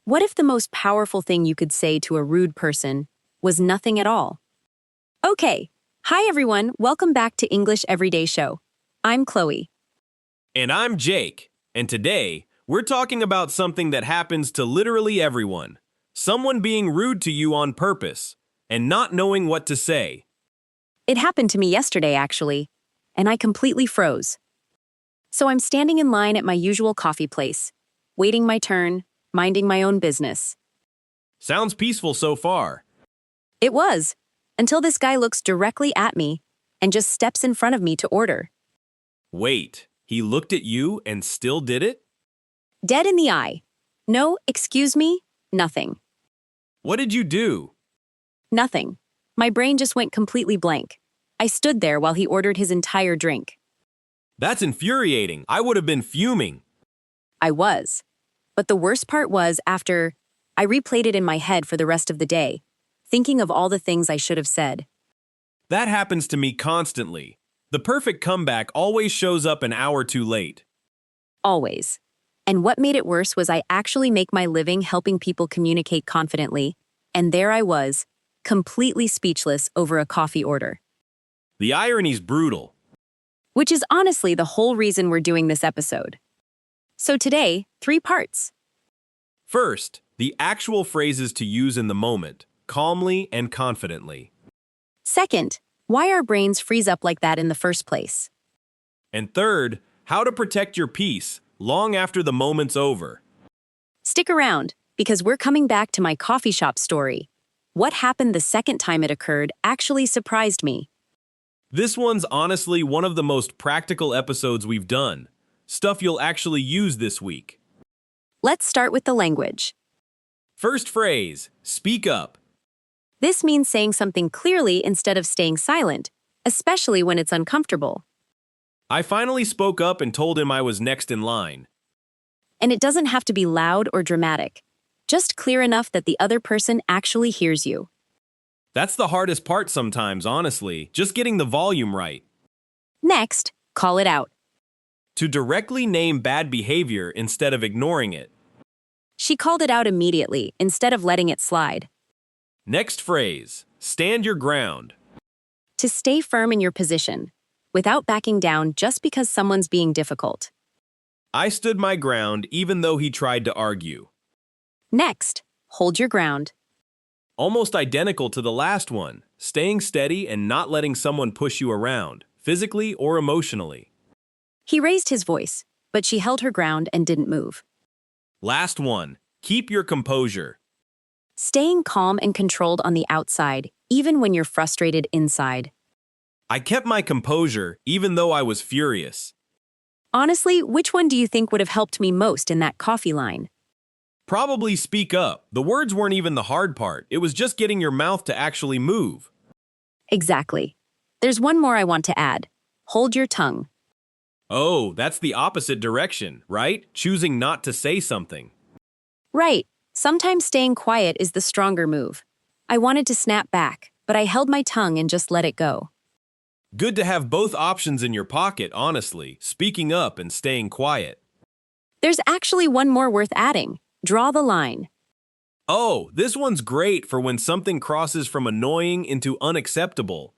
What if the most powerful thing you could say to a rude person was nothing at all? Okay. Hi, everyone. Welcome back to English Everyday Show. I'm Chloe. And I'm Jake, and today we're talking about something that happens to literally everyone. Someone being rude to you on purpose and not knowing what to say. It happened to me yesterday, actually, and I completely froze. So I'm standing in line at my usual coffee place, waiting my turn, minding my own business. Sounds peaceful so far. It was, until this guy looks directly at me and just steps in front of me to order. Wait, he looked at you and still did it? Dead in the eye. No, excuse me, nothing. What did you do? Nothing. My brain just went completely blank. I stood there while he ordered his entire drink. That's infuriating. I would have been fuming. I was. But the worst part was after I replayed it in my head for the rest of the day, thinking of all the things I should have said. That happens to me constantly. The perfect comeback always shows up an hour too late. Always. And what made it worse was I actually make my living helping people communicate confidently, and there I was, completely speechless over a coffee order. The irony's brutal. Which is honestly the whole reason we're doing this episode. So today, 3 parts. First, the actual phrases to use in the moment, calmly and confidently. Second, why our brains freeze up like that in the first place. And third, how to protect your peace long after the moment's over. Stick around, because we're coming back to my coffee shop story. What happened the second time it occurred actually surprised me. This one's honestly one of the most practical episodes we've done. Stuff you'll actually use this week. Let's start with the language. First phrase, speak up. This means saying something clearly instead of staying silent, especially when it's uncomfortable. I finally spoke up and told him I was next in line. And it doesn't have to be loud or dramatic, just clear enough that the other person actually hears you. That's the hardest part sometimes, honestly, just getting the volume right. Next, call it out. To directly name bad behavior instead of ignoring it. She called it out immediately instead of letting it slide. Next phrase, stand your ground. To stay firm in your position, without backing down just because someone's being difficult. I stood my ground even though he tried to argue. Next, hold your ground. Almost identical to the last one, staying steady and not letting someone push you around, physically or emotionally. He raised his voice, but she held her ground and didn't move. Last one, keep your composure. Staying calm and controlled on the outside, even when you're frustrated inside. I kept my composure even though I was furious. Honestly, which one do you think would have helped me most in that coffee line? Probably speak up. The words weren't even the hard part. It was just getting your mouth to actually move. Exactly. There's one more I want to add. Hold your tongue. Oh, that's the opposite direction, right? Choosing not to say something. Right. Sometimes staying quiet is the stronger move. I wanted to snap back, but I held my tongue and just let it go. Good to have both options in your pocket, honestly, speaking up and staying quiet. There's actually one more worth adding. Draw the line. Oh, this one's great for when something crosses from annoying into unacceptable.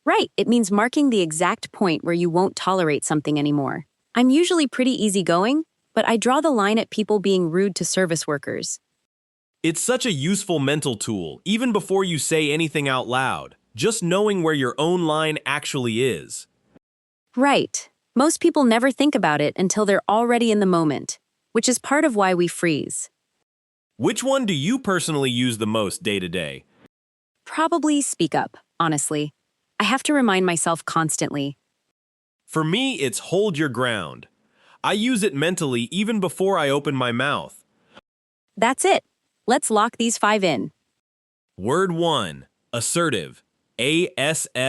Right, it means marking the exact point where you won't tolerate something anymore. I'm usually pretty easygoing, but I draw the line at people being rude to service workers. It's such a useful mental tool, even before you say anything out loud, just knowing where your own line actually is. Right. Most people never think about it until they're already in the moment, which is part of why we freeze. Which one do you personally use the most day to day? Probably speak up, honestly. I have to remind myself constantly. For me, it's hold your ground. I use it mentally even before I open my mouth. That's it. Let's lock these 5 in. Word 1, assertive. ASSERTIVE.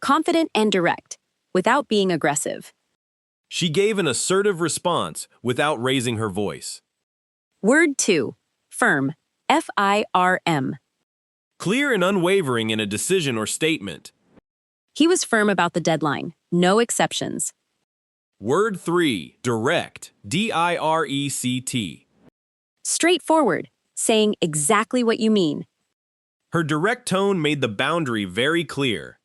Confident and direct, without being aggressive. She gave an assertive response without raising her voice. Word 2, firm. FIRM. Clear and unwavering in a decision or statement. He was firm about the deadline, no exceptions. Word 3, direct, D-I-R-E-C-T. Straightforward, saying exactly what you mean. Her direct tone made the boundary very clear.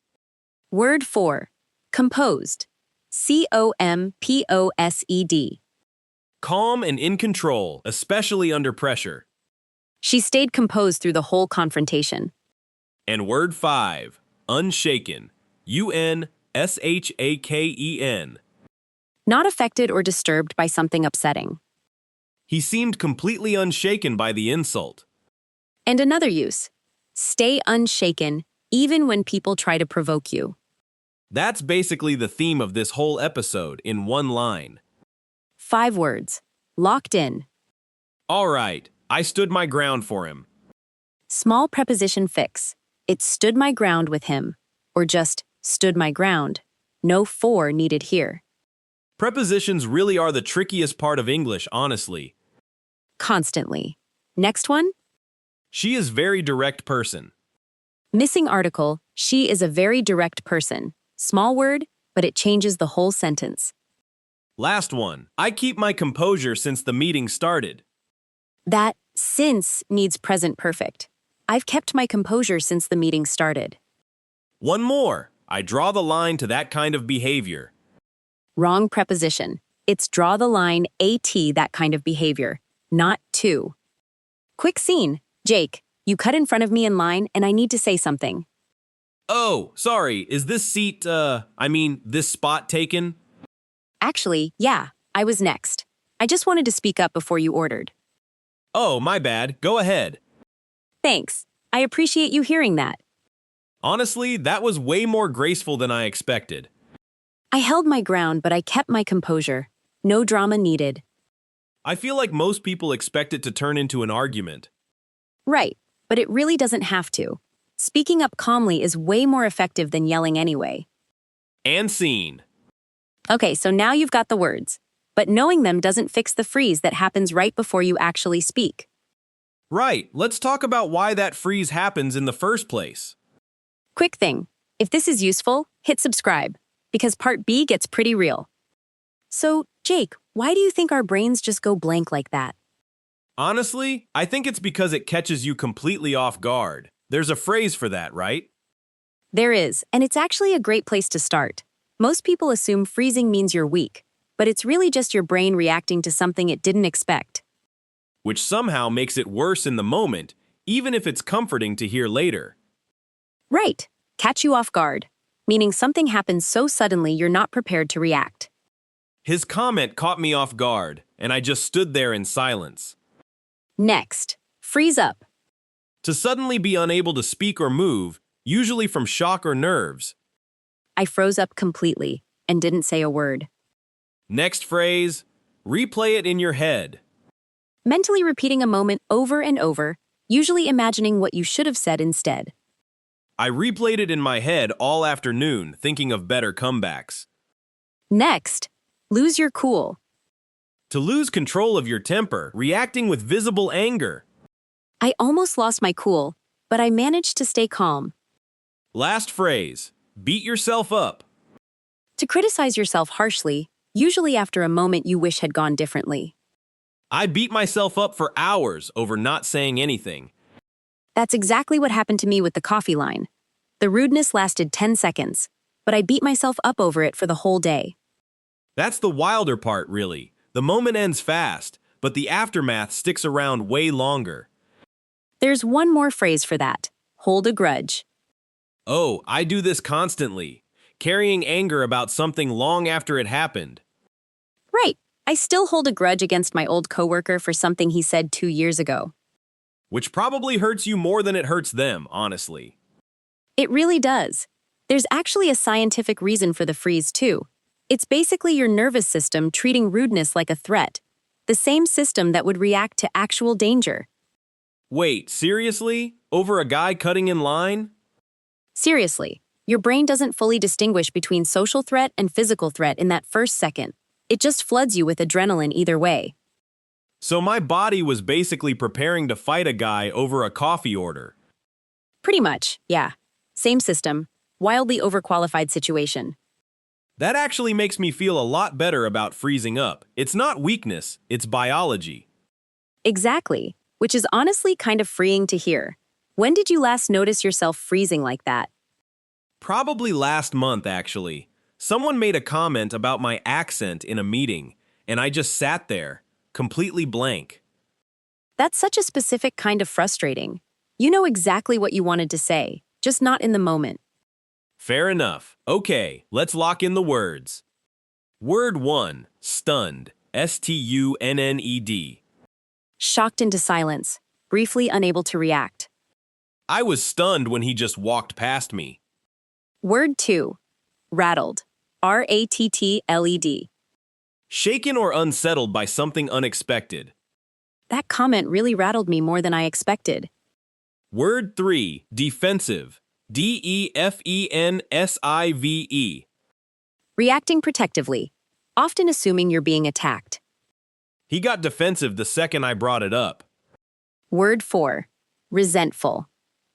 Word 4, composed, C-O-M-P-O-S-E-D. Calm and in control, especially under pressure. She stayed composed through the whole confrontation. And word 5, unshaken, U-N-S-H-A-K-E-N. Not affected or disturbed by something upsetting. He seemed completely unshaken by the insult. And another use, stay unshaken even when people try to provoke you. That's basically the theme of this whole episode in one line. 5 words, locked in. All right, I stood my ground for him. Small preposition fix. It stood my ground with him. Or just stood my ground. No for needed here. Prepositions really are the trickiest part of English, honestly. Constantly. Next one. She is very direct person. Missing article, she is a very direct person. Small word, but it changes the whole sentence. Last one. I keep my composure since the meeting started. That since needs present perfect. I've kept my composure since the meeting started. One more. I draw the line to that kind of behavior. Wrong preposition. It's draw the line at that kind of behavior, not to. Quick scene. Jake, you cut in front of me in line and I need to say something. Oh, sorry, is this this spot taken? Actually, yeah, I was next. I just wanted to speak up before you ordered. Oh, my bad, go ahead. Thanks. I appreciate you hearing that. Honestly, that was way more graceful than I expected. I held my ground, but I kept my composure. No drama needed. I feel like most people expect it to turn into an argument. Right, but it really doesn't have to. Speaking up calmly is way more effective than yelling anyway. And scene. Okay, so now you've got the words. But knowing them doesn't fix the freeze that happens right before you actually speak. Right, let's talk about why that freeze happens in the first place. Quick thing. If this is useful, hit subscribe, because part B gets pretty real. So, Jake, why do you think our brains just go blank like that? Honestly, I think it's because it catches you completely off guard. There's a phrase for that, right? There is, and it's actually a great place to start. Most people assume freezing means you're weak, but it's really just your brain reacting to something it didn't expect. Which somehow makes it worse in the moment, even if it's comforting to hear later. Right, catch you off guard, meaning something happens so suddenly you're not prepared to react. His comment caught me off guard, and I just stood there in silence. Next, freeze up. To suddenly be unable to speak or move, usually from shock or nerves. I froze up completely and didn't say a word. Next phrase, replay it in your head. Mentally repeating a moment over and over, usually imagining what you should have said instead. I replayed it in my head all afternoon, thinking of better comebacks. Next, lose your cool. To lose control of your temper, reacting with visible anger. I almost lost my cool, but I managed to stay calm. Last phrase, beat yourself up. To criticize yourself harshly, usually after a moment you wish had gone differently. I beat myself up for hours over not saying anything. That's exactly what happened to me with the coffee line. The rudeness lasted 10 seconds, but I beat myself up over it for the whole day. That's the wilder part, really. The moment ends fast, but the aftermath sticks around way longer. There's one more phrase for that. Hold a grudge. Oh, I do this constantly, carrying anger about something long after it happened. Right. I still hold a grudge against my old coworker for something he said 2 years ago. Which probably hurts you more than it hurts them, honestly. It really does. There's actually a scientific reason for the freeze, too. It's basically your nervous system treating rudeness like a threat, the same system that would react to actual danger. Wait, seriously? Over a guy cutting in line? Seriously, your brain doesn't fully distinguish between social threat and physical threat in that first second. It just floods you with adrenaline either way. So my body was basically preparing to fight a guy over a coffee order. Pretty much, yeah. Same system, wildly overqualified situation. That actually makes me feel a lot better about freezing up. It's not weakness, it's biology. Exactly, which is honestly kind of freeing to hear. When did you last notice yourself freezing like that? Probably last month, actually. Someone made a comment about my accent in a meeting, and I just sat there, completely blank. That's such a specific kind of frustrating. You know exactly what you wanted to say, just not in the moment. Fair enough. Okay, let's lock in the words. Word 1, stunned. Stunned. Shocked into silence, briefly unable to react. I was stunned when he just walked past me. Word 2, rattled. Rattled. Shaken or unsettled by something unexpected. That comment really rattled me more than I expected. Word 3, defensive. Defensive. Reacting protectively, often assuming you're being attacked. He got defensive the second I brought it up. Word 4, resentful.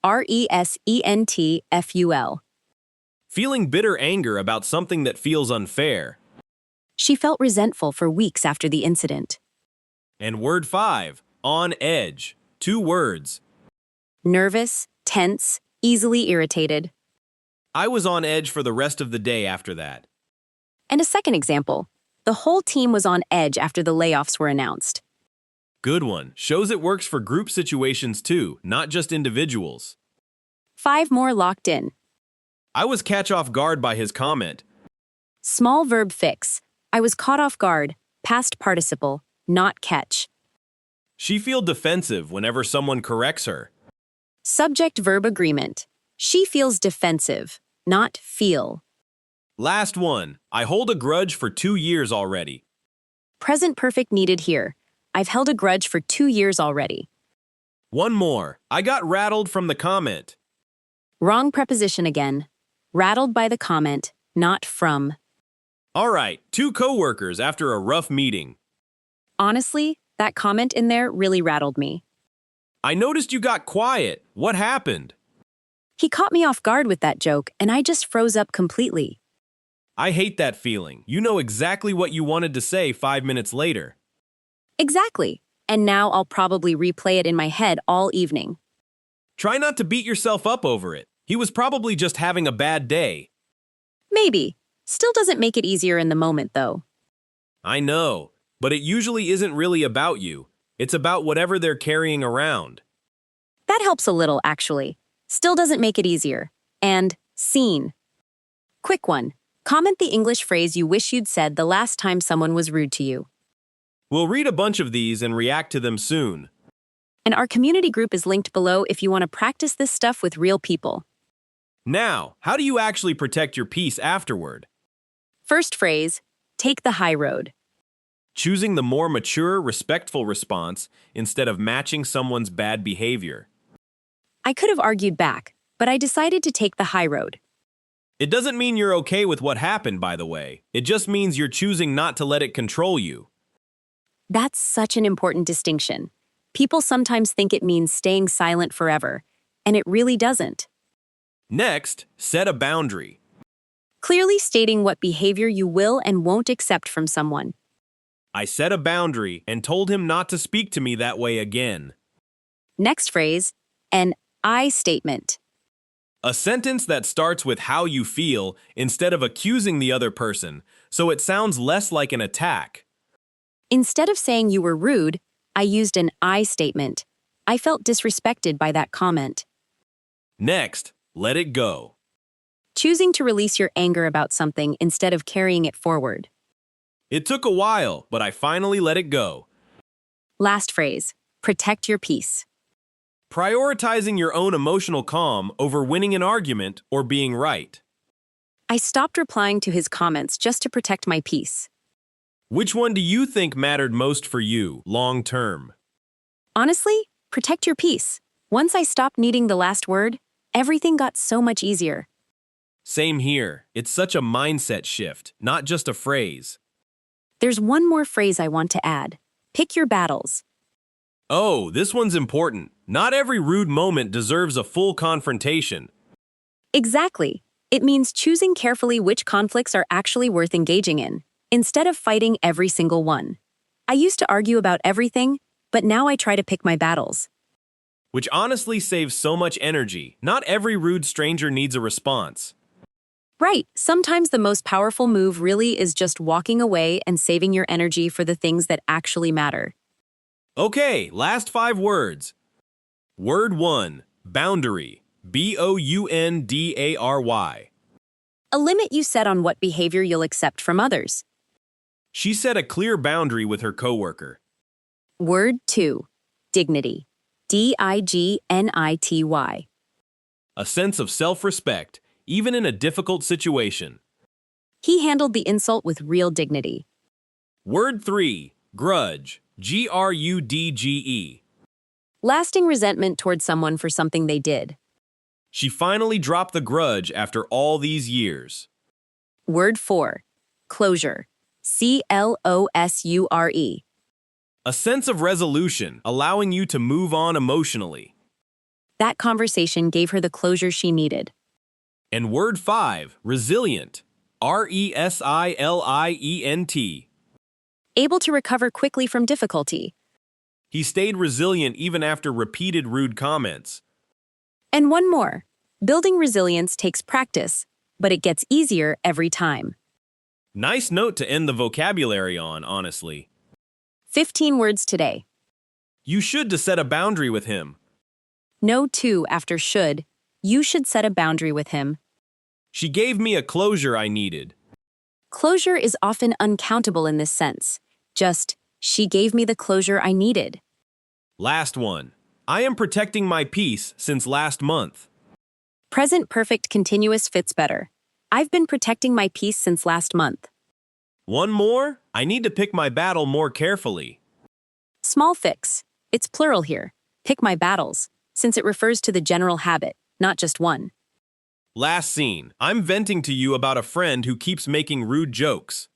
Resentful. Feeling bitter anger about something that feels unfair. She felt resentful for weeks after the incident. And word 5, on edge. 2 words. Nervous, tense, easily irritated. I was on edge for the rest of the day after that. And a second example, the whole team was on edge after the layoffs were announced. Good one. Shows it works for group situations too, not just individuals. 5 more locked in. I was catch off guard by his comment. Small verb fix. I was caught off guard. Past participle, not catch. She feel defensive whenever someone corrects her. Subject-verb agreement. She feels defensive, not feel. Last one. I hold a grudge for 2 years already. Present perfect needed here. I've held a grudge for 2 years already. One more. I got rattled from the comment. Wrong preposition again. Rattled by the comment, not from. All right, 2 coworkers after a rough meeting. Honestly, that comment in there really rattled me. I noticed you got quiet. What happened? He caught me off guard with that joke, and I just froze up completely. I hate that feeling. You know exactly what you wanted to say 5 minutes later. Exactly. And now I'll probably replay it in my head all evening. Try not to beat yourself up over it. He was probably just having a bad day. Maybe. Still doesn't make it easier in the moment, though. I know, but it usually isn't really about you. It's about whatever they're carrying around. That helps a little, actually. Still doesn't make it easier. And seen. Quick one. Comment the English phrase you wish you'd said the last time someone was rude to you. We'll read a bunch of these and react to them soon. And our community group is linked below if you want to practice this stuff with real people. Now, how do you actually protect your peace afterward? First phrase, take the high road. Choosing the more mature, respectful response instead of matching someone's bad behavior. I could have argued back, but I decided to take the high road. It doesn't mean you're okay with what happened, by the way. It just means you're choosing not to let it control you. That's such an important distinction. People sometimes think it means staying silent forever, and it really doesn't. Next, set a boundary. Clearly stating what behavior you will and won't accept from someone. I set a boundary and told him not to speak to me that way again. Next phrase, an I statement. A sentence that starts with how you feel instead of accusing the other person, so it sounds less like an attack. Instead of saying you were rude, I used an I statement. I felt disrespected by that comment. Next, let it go. Choosing to release your anger about something instead of carrying it forward. It took a while, but I finally let it go. Last phrase, protect your peace. Prioritizing your own emotional calm over winning an argument or being right. I stopped replying to his comments just to protect my peace. Which one do you think mattered most for you, long term? Honestly, protect your peace. Once I stopped needing the last word, everything got so much easier. Same here. It's such a mindset shift, not just a phrase. There's one more phrase I want to add. Pick your battles. Oh, this one's important. Not every rude moment deserves a full confrontation. Exactly. It means choosing carefully which conflicts are actually worth engaging in, instead of fighting every single one. I used to argue about everything, but now I try to pick my battles. Which honestly saves so much energy. Not every rude stranger needs a response. Right, sometimes the most powerful move really is just walking away and saving your energy for the things that actually matter. Okay, last 5 words. Word 1, boundary. Boundary. A limit you set on what behavior you'll accept from others. She set a clear boundary with her coworker. Word 2, dignity. Dignity. A sense of self-respect, even in a difficult situation. He handled the insult with real dignity. Word 3, grudge. Grudge. Lasting resentment toward someone for something they did. She finally dropped the grudge after all these years. Word 4, closure. Closure. A sense of resolution, allowing you to move on emotionally. That conversation gave her the closure she needed. And word 5, resilient. Resilient. Able to recover quickly from difficulty. He stayed resilient even after repeated rude comments. And one more. Building resilience takes practice, but it gets easier every time. Nice note to end the vocabulary on, honestly. 15 words today. You should to set a boundary with him. No 2 after should. You should set a boundary with him. She gave me a closure I needed. Closure is often uncountable in this sense. Just, she gave me the closure I needed. Last one. I am protecting my peace since last month. Present perfect continuous fits better. I've been protecting my peace since last month. One more? I need to pick my battle more carefully. Small fix. It's plural here. Pick my battles, since it refers to the general habit, not just one. Last scene. I'm venting to you about a friend who keeps making rude jokes.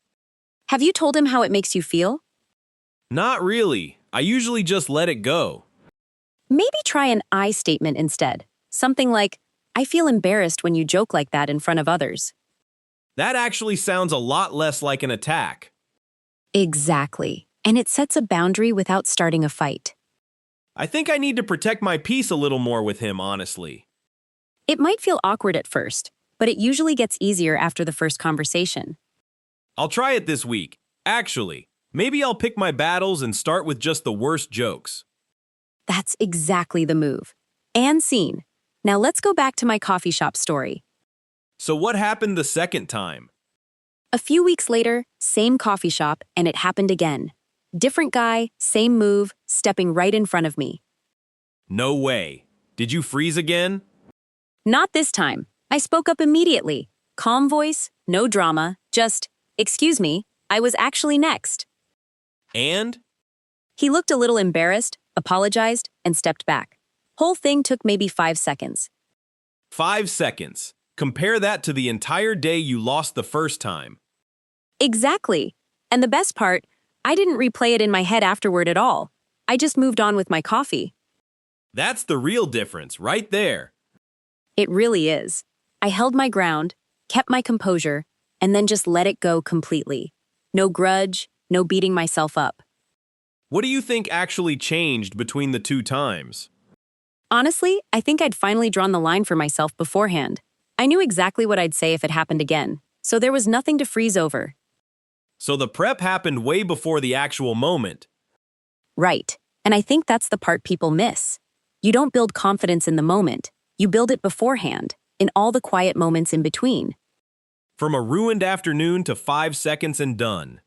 Have you told him how it makes you feel? Not really. I usually just let it go. Maybe try an I statement instead. Something like, I feel embarrassed when you joke like that in front of others. That actually sounds a lot less like an attack. Exactly. And it sets a boundary without starting a fight. I think I need to protect my peace a little more with him, honestly. It might feel awkward at first, but it usually gets easier after the first conversation. I'll try it this week. Actually, maybe I'll pick my battles and start with just the worst jokes. That's exactly the move. And scene. Now let's go back to my coffee shop story. So what happened the second time? A few weeks later, same coffee shop, and it happened again. Different guy, same move, stepping right in front of me. No way. Did you freeze again? Not this time. I spoke up immediately. Calm voice, no drama, just, excuse me, I was actually next. And? He looked a little embarrassed, apologized, and stepped back. Whole thing took maybe 5 seconds. 5 seconds. Compare that to the entire day you lost the first time. Exactly. And the best part, I didn't replay it in my head afterward at all. I just moved on with my coffee. That's the real difference, right there. It really is. I held my ground, kept my composure, and then just let it go completely. No grudge, no beating myself up. What do you think actually changed between the 2 times? Honestly, I think I'd finally drawn the line for myself beforehand. I knew exactly what I'd say if it happened again, so there was nothing to freeze over. So the prep happened way before the actual moment. Right, and I think that's the part people miss. You don't build confidence in the moment, you build it beforehand, in all the quiet moments in between. From a ruined afternoon to 5 seconds and done.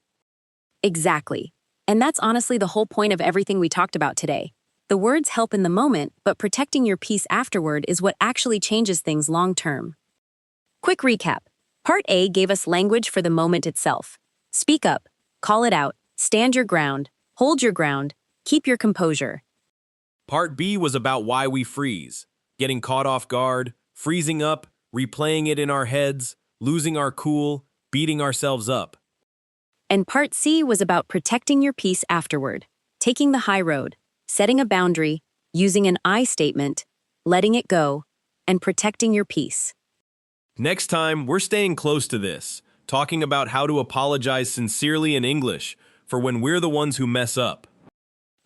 Exactly. And that's honestly the whole point of everything we talked about today. The words help in the moment, but protecting your peace afterward is what actually changes things long term. Quick recap. Part A gave us language for the moment itself. Speak up, call it out, stand your ground, hold your ground, keep your composure. Part B was about why we freeze, getting caught off guard, freezing up, replaying it in our heads, losing our cool, beating ourselves up. And Part C was about protecting your peace afterward, taking the high road, setting a boundary, using an I statement, letting it go, and protecting your peace. Next time, we're staying close to this, talking about how to apologize sincerely in English for when we're the ones who mess up.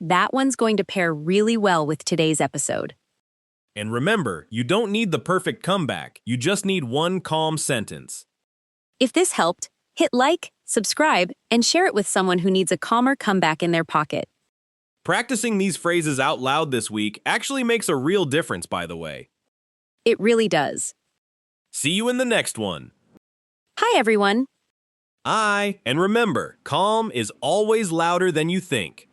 That one's going to pair really well with today's episode. And remember, you don't need the perfect comeback, you just need one calm sentence. If this helped, hit like, subscribe, and share it with someone who needs a calmer comeback in their pocket. Practicing these phrases out loud this week actually makes a real difference, by the way. It really does. See you in the next one. Hi, everyone. And remember, calm is always louder than you think.